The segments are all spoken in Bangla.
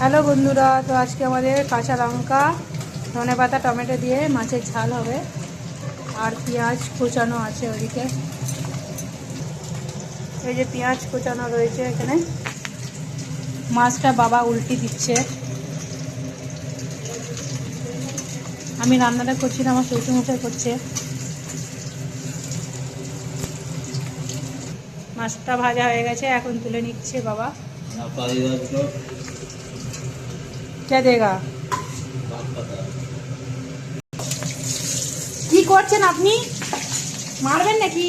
হ্যালো বন্ধুরা, তো আজকে আমাদের কাঁচা লঙ্কা, ধনেপাতা, টমেটো দিয়ে মাছের ঝাল হবে। আর পেঁয়াজ কোচানো আছে ওইদিকে। এই যে পেঁয়াজ কোচানো রয়েছে এখানে। মাছটা বাবা উল্টি দিচ্ছে। আমি রান্নাটা করছি না, আমার শ্বশুরমশাই করছে। মাছটা ভাজা হয়ে গেছে, এখন তুলে নিচ্ছে বাবা। কে দেগা? কি করছেন আপনি? মারবেন নাকি?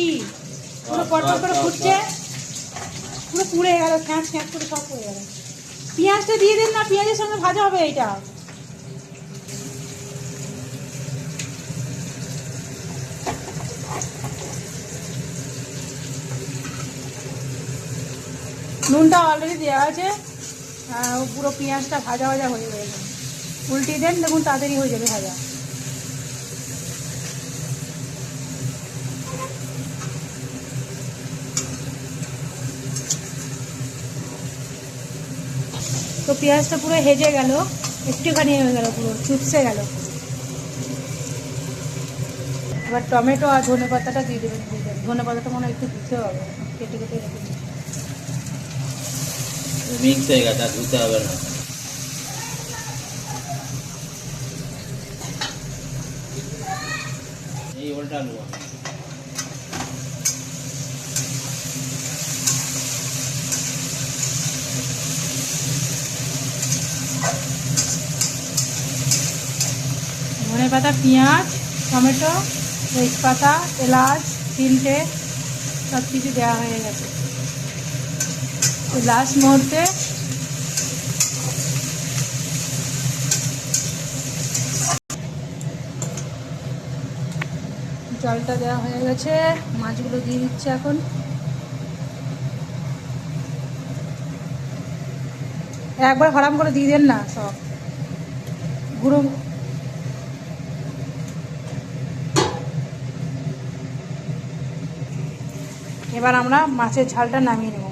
পুরো পটপট করে ফুটছে, পুরো পুড়ে গেল, খ্যাঁচ খ্যাঁচ করে সব পুড়ে গেল। পেঁয়াজটা দিয়ে দিন না, পেঁয়াজের সঙ্গে ভাজা হবে এইটা। নুনটা অলরেডি দেওয়া আছে, পুরো পেঁয়াজটা ভাজা ভাজা হয়ে গেছে। উল্টে দেন, দেখুন তাড়াতাড়ি হয়ে যাবে ভাজা। তো পেঁয়াজটা পুরো হেজে গেল, একটুখানি হয়ে গেল, পুরো চুপসে গেল। এবার টমেটো আর ধনে পাতাটা দিয়ে দেবেন। ধনে পাতাটা মনে হয় একটু দিতে হবে, কেটে কেটে রেখে দিন। মিক্স হয়ে গেছে, আর ধুতে হবে না। এই ওলটা নেওয়া ধনে পাতা, পেঁয়াজ, টমেটো, তেজপাতা, এলাচ, তিনটে সব কিছু দেওয়া হয়ে গেছে। তো লাস্ট মুহূর্তে জলটা দেওয়া হয়ে গেছে, মাছগুলো দিয়ে দিচ্ছে এখন। একবার হরাম করে দিয়ে দেন না সব গুঁড়ো। এবার আমরা মাছের ঝালটা নামিয়ে নেব।